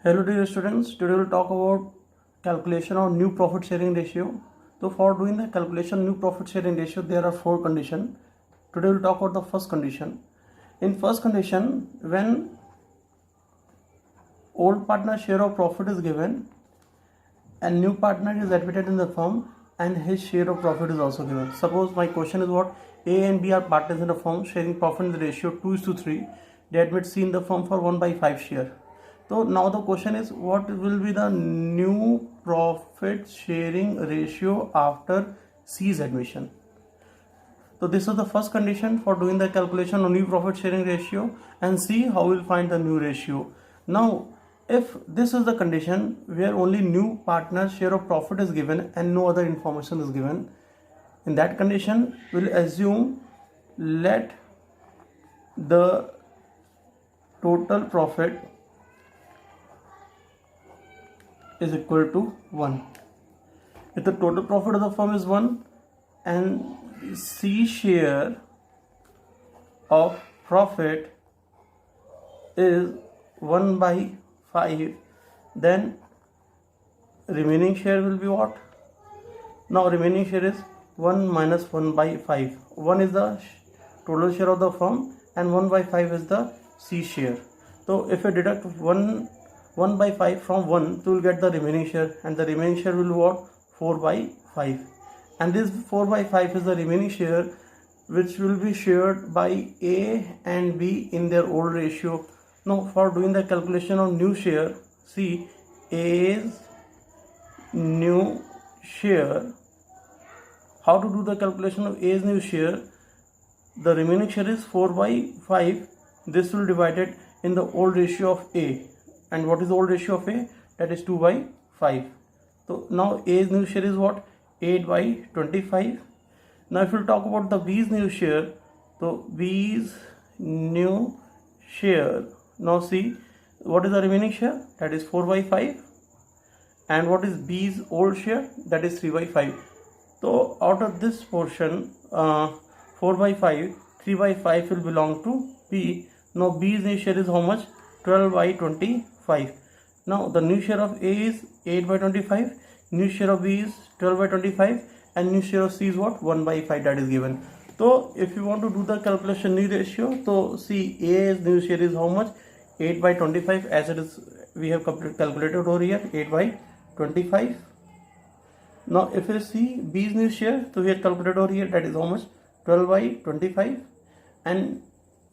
Hello dear students, today we'll talk about calculation of new profit sharing ratio. So for doing the calculation new profit sharing ratio, there are four conditions. Today we'll talk about the first condition. In first condition, when old partner share of profit is given and new partner is admitted in the firm and his share of profit is also given. Suppose my question is what? A and B are partners in the firm sharing profit in the ratio 2:3. They admit C in the firm for 1/5 share. So now the question is, what will be the new profit sharing ratio after C's admission? So this is the first condition for doing the calculation of new profit sharing ratio, and see how we'll find the new ratio. Now if this is the condition where only new partner share of profit is given and no other information is given, in that condition we'll assume let the total profit is equal to 1. If the total profit of the firm is 1 and C share of profit is 1/5, then remaining share will be what? Now remaining share is 1 minus 1/5. 1 is the total share of the firm and 1/5 is the C share. So if we deduct 1/5 from 1, so we'll get the remaining share, and the remaining share will be what? 4/5. And this 4/5 is the remaining share which will be shared by A and B in their old ratio. Now for doing the calculation of new share, see A's new share. How to do the calculation of A's new share? The remaining share is 4/5. This will be divided in the old ratio of A. And what is the old ratio of A? That is 2/5. So now A's new share is what? 8/25. Now if we talk about the B's new share, so B's new share, now see what is the remaining share? That is 4/5. And what is B's old share? That is 3/5. So out of this portion, 4/5, 3/5 will belong to B. Now B's new share is how much? 12/25. Now the new share of A is 8/25, new share of B is 12/25, and new share of C is what? 1/5, that is given. So if you want to do the calculation new ratio, so see A's new share is how much? 8/25, as it is we have calculated over here, 8/25. Now if you see B's new share, so we have calculated over here, that is how much? 12/25. And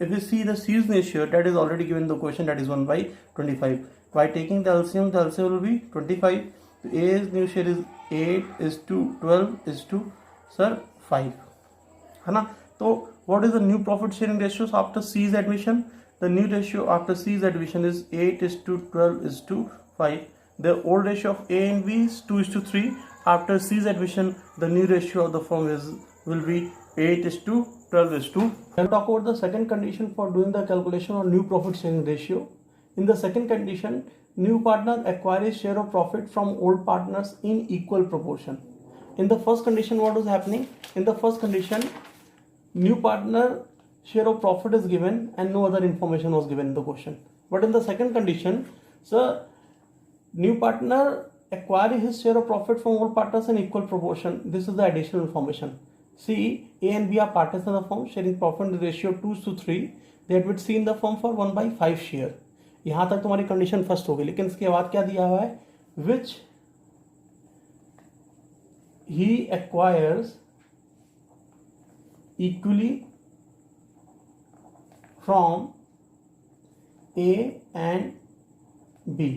if you see the C's new share, that is already given in the question, that is 1/25. By taking the LCM will be 25. So A's new share is 8 is to 12 is to 5. है ना? So what is the new profit sharing ratios after C's admission? The new ratio after C's admission is 8 is to 12 is to 5. The old ratio of A and B is 2:3. After C's admission, the new ratio of the firm will be 8 is to 12 is to. I'll talk about the second condition for doing the calculation of new profit sharing ratio. In the second condition, new partner acquires share of profit from old partners in equal proportion. In the first condition, what was happening? In the first condition, new partner share of profit is given and no other information was given in the question. But in the second condition, sir, new partner acquires his share of profit from old partners in equal proportion. This is the additional information. See, A and B are partners in the firm sharing profit in the ratio 2:3. They admit C in the firm for 1/5 share. यहाँ तक तुम्हारी condition first हो गई, लेकिन इसके बाद क्या दिया हुआ है? Which he acquires equally from A and B,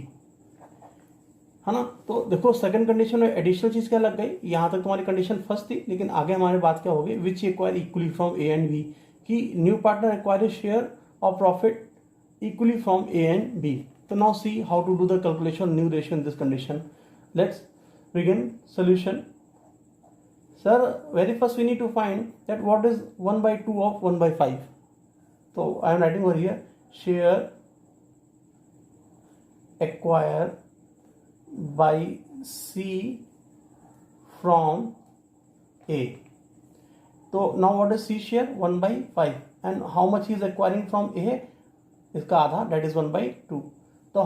है ना? तो देखो सेकंड कंडीशन में एडिशनल चीज क्या लग गई? यहां तक तुम्हारी कंडीशन फर्स्ट थी, लेकिन आगे हमारी बात क्या होगी? Which acquire equally from A and B, कि new partner acquire share of profit equally from A and B. तो now see how to do the calculation new ratio in this condition. Let's begin solution. Sir, very first we need to find that what is 1/2 of 1/5. तो I am writing over here share acquire by C from A. So now what is C share? 1/5. And how much he is acquiring from A? इसका आधा, that is 1/2. So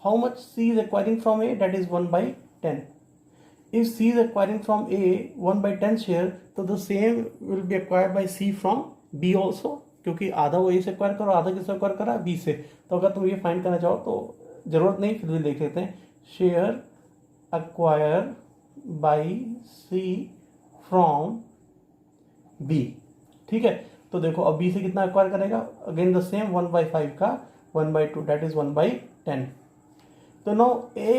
how much C is acquiring from A, that is 1/10. If C is acquiring from A 1/10 share, तो the same will be acquired by C from B also, क्योंकि आधा वो A से acquire करो, आधा किससे acquire करा, B से। तो अगर तुम ये फाइंड करना चाहो तो जरूरत नहीं, फिर भी देख लेते हैं। Share acquire by C from B, ठीक है। तो देखो अब B से कितना एक्वायर करेगा, अगेन द सेम 1/5 का 1/2, that is 1/10. तो now A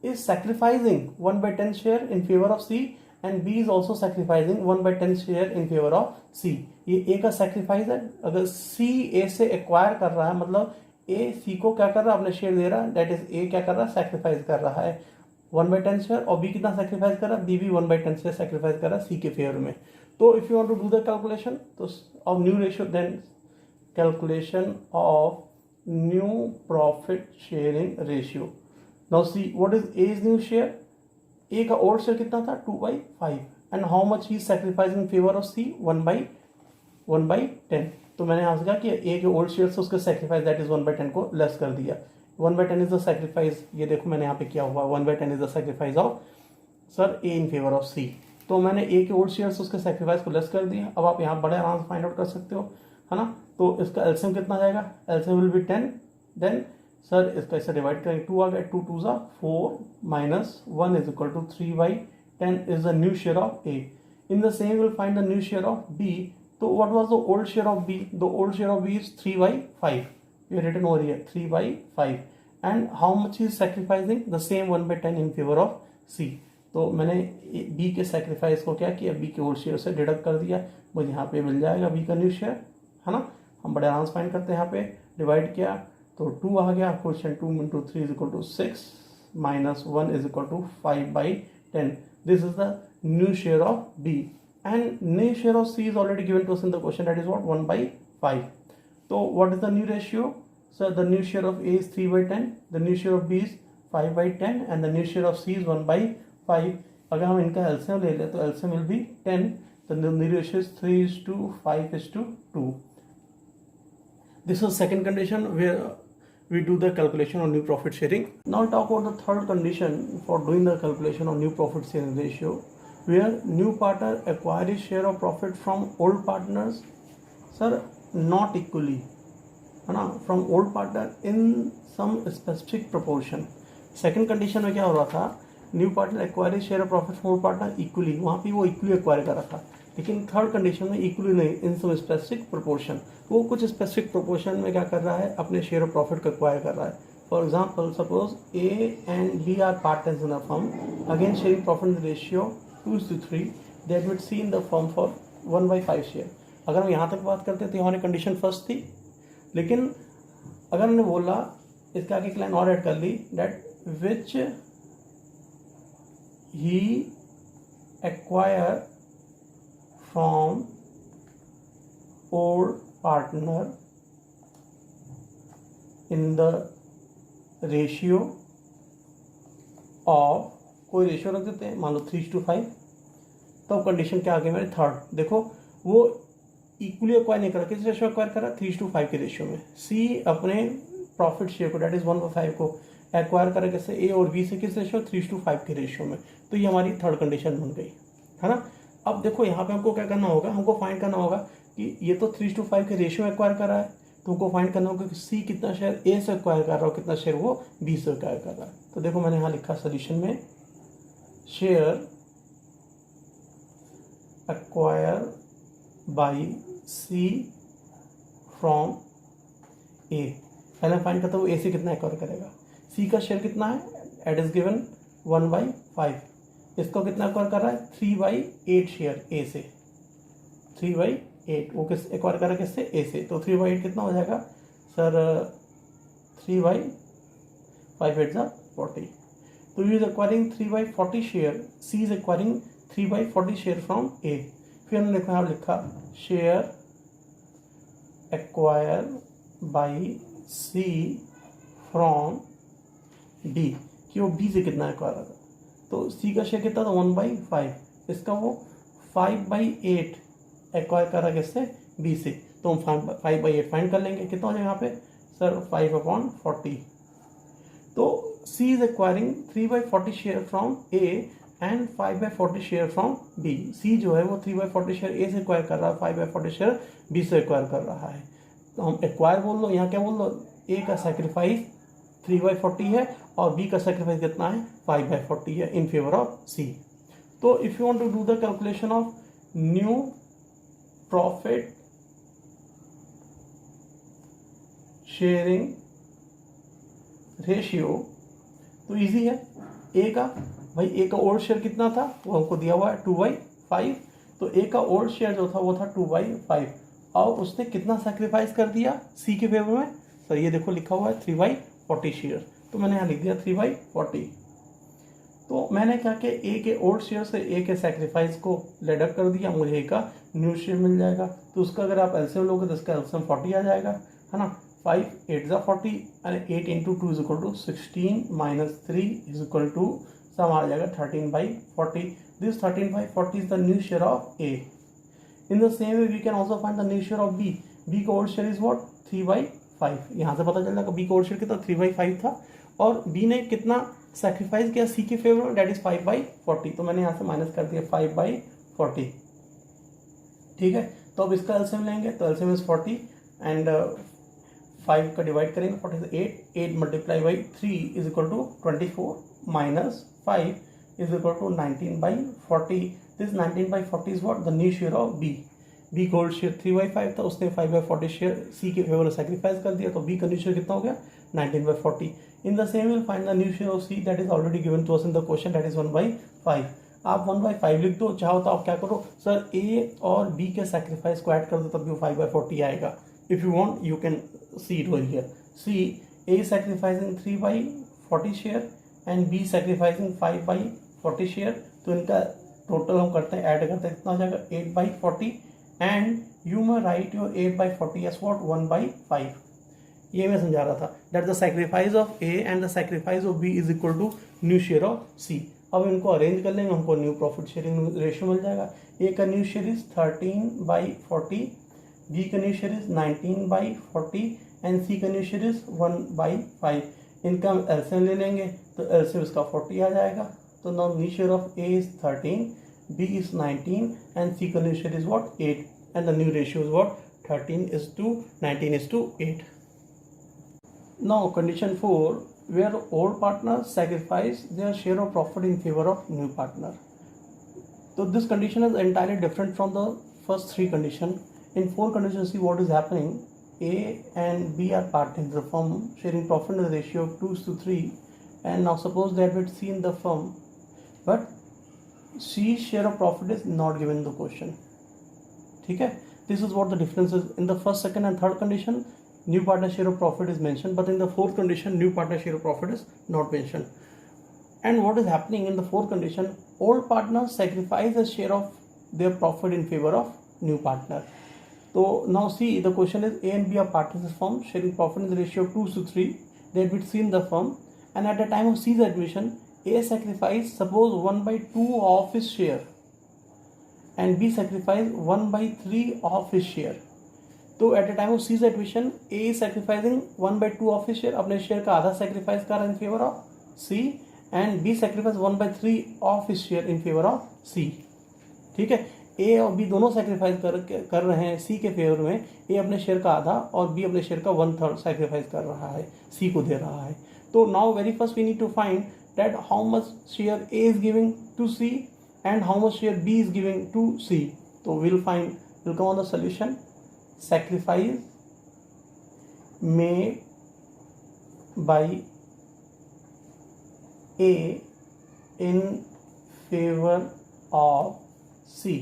is sacrificing 1/10 share in favor of C and B is also sacrificing 1/10 share in favor of C. ये A का sacrifice है। अगर C A से एक्वायर कर रहा है, मतलब A C को क्या कर रहा है, अपने शेयर दे रहा है, that is A क्या कर रहा है, sacrifice कर रहा है 1/10 शेयर, और B कितना sacrifice कर रहा है, B भी 1/10 शेयर sacrifice कर रहा है C के फेवर में। तो if you want to do the calculation तो of new ratio, then calculation of new profit sharing ratio. Now see what is A's new share. A का old share कितना था, 2/5, and how much he is sacrificing in favor of C, 1/10. तो मैंने यहाँ से कहा कि A के old share से उसका sacrifice that is 1/10 को लेस कर दिया। 1/10 is the sacrifice, ये देखो मैंने यहाँ पे किया हुआ, 1/10 is the sacrifice of sir A in favor of C। तो मैंने A के ओल्ड शेयर से उसके सेक्रीफाइस को लेस कर दिया। अब आप यहाँ बड़े आराम से फाइंड आउट कर सकते हो, है ना। तो इसका एलसीएम कितना जाएगा, LCM will be 10, then sir इसका इसे डिवाइड करेंगे, 2 आ गया, 2 2 ज़ा 4 minus 1 is equal to 3/10 is the new share of A। In the same will find the new share of B। तो what was the old share of B, the old share of B is 3/5, ये written over here 3/5, and how much is sacrificing, the same 1/10 in favour of C। तो मैंने B के sacrifice को क्या किया, B के old share से deduct कर दिया, मुझे यहाँ पे मिल जाएगा B का न्यू शेयर, है ना। हम बड़े आराम से फाइंड करते हैं, यहाँ पे डिवाइड किया तो 2 आ गया, question 2 into 3 is equal to 6 minus 1 is equal to 5/10. This is the new share of B, and new share of C is already given to us in the question, that is what, 1/5. So what is the new ratio? So the new share of A is 3/10, the new share of B is 5/10, and the new share of C is 1/5. अगर हम इनका LCM ले लें तो LCM will be 10, तो the new ratio is 3:5:2. This is second condition where we do the calculation on new profit sharing. Now talk about the third condition for doing the calculation on new profit sharing ratio, where new partner acquires share of profit from old partners, sir, not equally, है ना, from old partner in some specific proportion. Second condition में क्या हो रहा था, new partner acquiring share of profit from old partner equally, वहाँ पे वो इक्वली एक्वायर कर रहा था। लेकिन थर्ड कंडीशन में इक्वली नहीं, इन सम स्पेसिफिक प्रोपोर्शन, वो कुछ स्पेसिफिक प्रोपोर्शन में क्या कर रहा है, अपने शेयर ऑफ प्रॉफिट को एक्वायर कर रहा है। For example suppose A and B are partners in a firm, again sharing profit ratio 2:3, that will C in the firm for 1/5 share. अगर हम यहाँ तक बात करते तो हमारी कंडीशन फर्स्ट थी, लेकिन अगर हमने बोला इसके आगे एक लाइन और ऐड कर ली, that which he acquire from old partner in the ratio of, कोई रेशियो रख देते हैं, मान लो 3:5। तो कंडीशन क्या आ गई मेरी थर्ड, देखो वो इक्वली एक्वायर नहीं करा, किस रेशियो एक्वायर करा, 3:5 के रेशियो में। सी अपने प्रॉफिट शेयर को, डेट इज 1/5 को एक्वायर करें किससे, ए और बी से, किस रेशियो, 3:5 के रेशियो में। तो ये हमारी थर्ड कंडीशन बन गई, है ना। अब देखो यहाँ पे हमको क्या करना होगा, हमको फाइंड करना होगा कि ये तो 3:5 के रेशियो में एक्वायर कर रहा है, तो हमको फाइंड करना होगा कि सी कितना शेयर ए से एक्वायर कर रहा है और कितना शेयर वो बी से एक्वायर कर रहा है। तो देखो मैंने यहाँ लिखा सोल्यूशन में, share acquire by C from A. पहले फाइंड करता हूँ ए से कितना एक्वायर करेगा, सी का शेयर कितना है, एट इज गिवन 1/5, इसको कितना एक्वायर कर रहा है, 3/8 शेयर ए से, 3/8 वो किस एक्वायर कर रहा है, किससे, ए से। तो 3/8 कितना हो जाएगा सर, 3/5 = 40। तो you is acquiring 3/40 share, C is acquiring 3/40 share from A. फिर हमने देखो यहाँ लिखा share acquire by C from D, कि वो बी से कितना एक्वायर कर रहा है। तो सी का शेयर कितना था, 1/5, इसका वो 5/8 एक्वायर कर रहा है किससे, बी से। तो हम 5/8 फाइंड कर लेंगे, कितना हो जाएगा यहाँ पे sir, 5/40। C is acquiring 3/40 share from A and 5/40 share from B. C जो है वो 3/40 शेयर A से एक्वायर कर रहा है, 5/40 शेयर B से एक्वायर कर रहा है. तो हम एक्वायर बोल लो, यहाँ क्या बोल लो, A का सेक्रीफाइस 3/40 है और B का सेक्रीफाइस कितना है, 5/40 है इन फेवर ऑफ C. तो if you want to do the calculation of new profit sharing ratio तो इजी है. ए का भाई ए का ओल्ड शेयर कितना था वो हमको दिया हुआ है 2/5. तो ए का ओल्ड शेयर जो था वो था 2/5 और उसने कितना सैक्रिफाइस कर दिया सी के फेवर में. सर ये देखो लिखा हुआ है 3/40 शेयर, तो मैंने यहाँ लिख दिया 3/40. तो मैंने क्या कि ए के ओल्ड शेयर से ए के सैक्रिफाइस को लेडअप कर दिया, मुझे ए का न्यू शेयर मिल जाएगा. तो उसका अगर आप एलसीएम लोगे तो इसका एलसीएम 40 आ जाएगा, है ना. 5 8 40 and 8 into 2 is equal to 16 minus 3 is equal to सम आ जाएगा 13/40. This 13/40 is the new share of A. In the same way we can also find the new share of B. B का old share is what 3/5. यहाँ से पता चल जाएगा B का old share कितना 3/5 था और B ने कितना सेक्रीफाइस किया C के फेवर में, that is 5/40. तो मैंने यहाँ से माइनस कर दिया 5/40. ठीक है. तो अब इसका एलसीएम लेंगे तो एलसीएम इज 40 एंड 5 का डिवाइड करेंगे 40 से 8 multiply by 3 is equal to 24 minus 5 is equal to 19/40. This 19/40 is what the new share of B. B का ओल्ड शेयर 3/5 था, उसने 5/40 शेयर सी के फेवर में सैक्रिफाइस कर दिया, तो बी का न्यू शेयर कितना हो गया 19/40. In the same will find the new share of C that is already given to us in the question, that is 1/5. आप 1/5 लिख दो, चाहो तो आप क्या करो सर ए और बी के सैक्रिफाइस को ऐड कर दो तब भी 5/40 आएगा. If you want, you can see it over here. See, A sacrificing 3/40 share and B sacrificing 5/40 share. तो इनका टोटल हम करते हैं, ऐड करते हैं, कितना हो जाएगा 8/40 and you may write your 8/40 as what 1/5. ये मैं समझा रहा था that the sacrifice of A and the sacrifice of B is equal to new share of C. अब इनको अरेंज कर लेंगे, हमको न्यू प्रॉफिट शेयरिंग रेशियो मिल जाएगा. A का न्यू शेयर इज 13/40, B का new share is 19/40 and C का new share is 1/5. इनका हम एलसीएम ले लेंगे तो एलसीएम इसका 40 आ जाएगा. तो now new share of A is 13, B is 19 and C का new share is what 8 and the new ratio is what 13:19:8. Now condition 4 where old partners sacrifice their share of profit in favor of new partner. So this condition is entirely different from the first three conditions. In four conditions, see what is happening. A and B are partners in the firm, sharing profit in the ratio of 2:3. And now suppose they have C in the firm, but C's share of profit is not given in the question. ठीक है. This is what the difference is. In the first, second, and third condition, new partner share of profit is mentioned, but in the fourth condition, new partner share of profit is not mentioned. And what is happening in the fourth condition? Old partners sacrifice a share of their profit in favor of new partner. So now see, the question is A and B are partners in the firm, sharing profit in the ratio of 2:3. They had been C in the firm, and at the time of C's admission, A sacrificed suppose 1/2 of his share, and B sacrificed 1/3 of his share. तो at the time of C's admission A is sacrificing 1/2 of his share, अपने share का आधा sacrifice कर रहा है in favour of C, and B sacrifice 1/3 of his share in favour of C. ठीक है. ए और बी दोनों सैक्रिफाइस कर रहे हैं सी के फेवर में. ए अपने शेयर का आधा और बी अपने शेयर का 1/3 सैक्रिफाइस कर रहा है, सी को दे रहा है. तो now very first we need to find that how much share A is giving to C and how much share B is giving to C. तो will come on the solution. Sacrifice made by A in favor of C.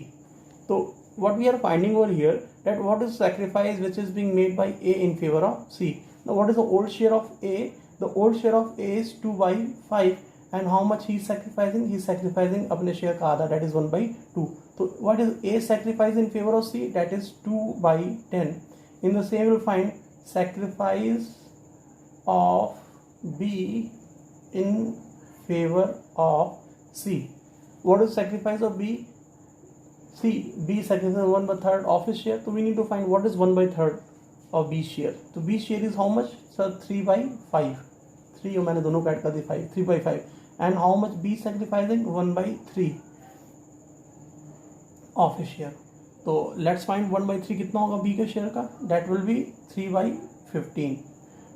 So what we are finding over here, that what is sacrifice which is being made by A in favor of C. Now what is the old share of A? The old share of A is 2/5 and how much he is sacrificing? He is sacrificing अपने share का आधा, that is 1/2. So what is A sacrifice in favor of C? That is 2/10. In the same we'll find sacrifice of B in favor of C. What is sacrifice of B? See, B sacrifices 1/3 of his share. So we need to find what is 1/3 of B's share. So B's share is how much? So 3/5. 3 और मैंने दोनों को add कर दी 5, 3/5. And how much B sacrificing 1/3 of A share. तो let's find 1/3 कितना होगा B के शेयर का, दैट विल बी 3/15.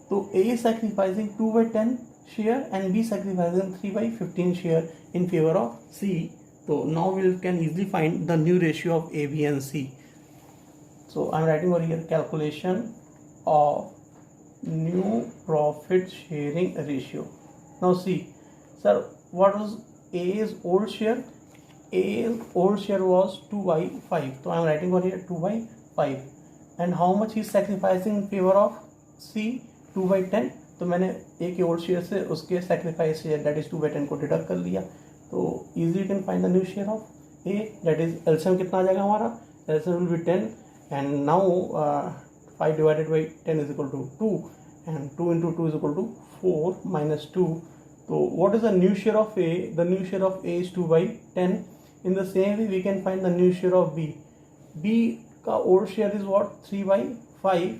तो A sacrificing 2/10 share and B sacrificing 3/15 share in favour of C. So now we can easily find the new ratio of A, B and C. So I am writing over here calculation of new profit sharing ratio. Now see, sir, what was A's old share? A's old share was 2/5. So I am writing over here 2/5. And how much he is sacrificing in favor of C? 2/10. तो मैंने A के old share से उसके sacrifice share that is 2/10 को deduct कर लिया. तो easily you can find the new share of A, that is LCM कितना आ जाएगा हमारा, LCM will be 10 and now 5 divided by 10 is equal to 2 and 2 into 2 is equal to 4 minus 2. So what is the new share of A? The new share of A is 2/10. In the same way we can find the new share of B. B का old share is what, 3/5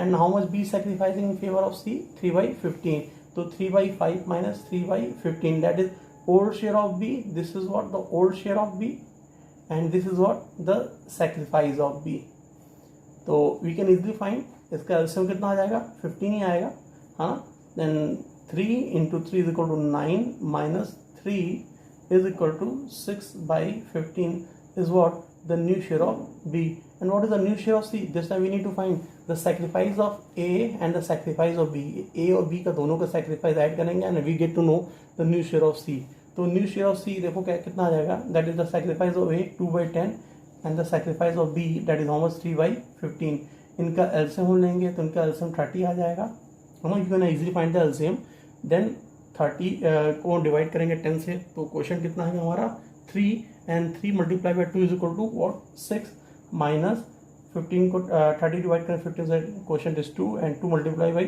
and how much B sacrificing in favor of C, 3/15. So 3/5 minus 3/15, that is old share of B. This is what the old share of B and this is what the sacrifice of B. तो we can easily find इसका LCM कितना आ जाएगा, 15 ही आएगा, हाँ. Then 3 into 3 is equal to 9 minus 3 is equal to 6/15 is what the new share of B. And what is the new share of C? This time we need to find the sacrifice of A and the sacrifice of B. A और B का दोनों का sacrifice add करेंगे and we get to know the new share of C. तो new share of C देखो क्या कितना आ जाएगा, that is the sacrifice of A 2/10 and the sacrifice of B that is how much 3/15. इनका LCM हम लेंगे तो इनका LCM 30 आ जाएगा, है ना. You can easily find the LCM. Then 30 को डिवाइड करेंगे 10 से, तो क्वेश्चन कितना है हमारा 3 and 3 multiplied by 2 is equal to what, 6 minus 15 को 30 डिवाइड करें 15 से, question is 2 and 2 multiplied by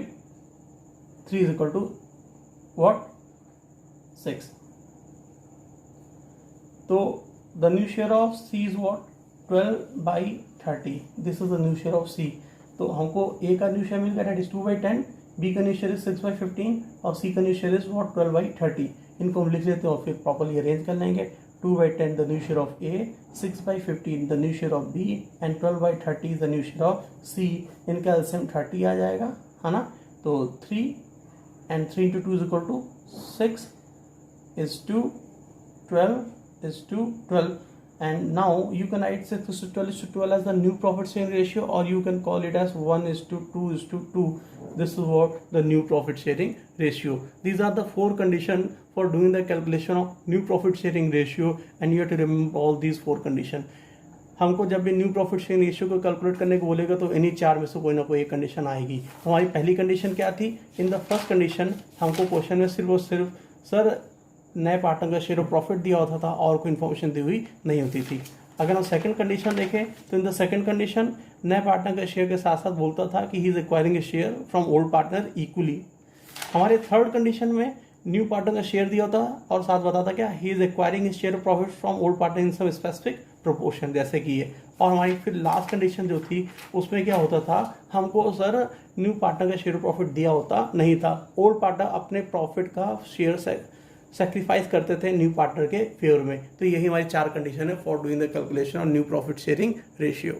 3 is equal to what, 6. तो the new share of C is what, 12/30. This is the new share of C. तो हमको A का new share मिल गया, that is 2/10, B का new share is 6/15 और C का new share is what, 12/30. इनको हम लिख लेते हैं और फिर प्रॉपर्ली अरेंज कर लेंगे. 2/10 the new share of A, 6/15 the new share of B and 12/30 is the new share of C. इनका LCM 30 आ जाएगा, है ना. तो 3 and 3 into 2 is equal to 6 is 2, 12 is to 12, and now you can write 6 is to 12 is to 12 as the new profit sharing ratio, or you can call it as 1 is to 2 is to 2. This is what the new profit sharing ratio. These are the 4 conditions for doing the calculation of new profit sharing ratio and you have to remember all these 4 conditions. हमको जब भी new profit sharing ratio को calculate करने को बोलेगा तो इन्हीं 4 में से कोई ना कोई एक कंडीशन आएगी. हमारी पहली कंडीशन क्या थी, इन द फर्स्ट कंडीशन हमको क्वेश्चन में सिर्फ और सिर्फ सर नए पार्टनर का शेयर ऑफ प्रॉफिट दिया होता था और कोई इन्फॉर्मेशन दी हुई नहीं होती थी. अगर हम सेकंड कंडीशन देखें तो इन द सेकंड कंडीशन नए पार्टनर का शेयर के साथ साथ बोलता था कि he is acquiring a share from old partner equally. हमारे थर्ड कंडीशन में न्यू पार्टनर का शेयर दिया होता और साथ बताता क्या, he is acquiring a share of profit from old partner in some specific proportion, जैसे कि ये. और हमारी फिर लास्ट कंडीशन जो थी उसमें क्या होता था, हमको सर न्यू पार्टनर का शेयर ऑफ प्रॉफिट दिया होता नहीं था, ओल्ड पार्टनर अपने प्रॉफिट का शेयर सेक्रीफाइस करते थे न्यू पार्टनर के फेवर में. तो यही हमारी 4 कंडीशन है for doing the calculation of new profit sharing ratio.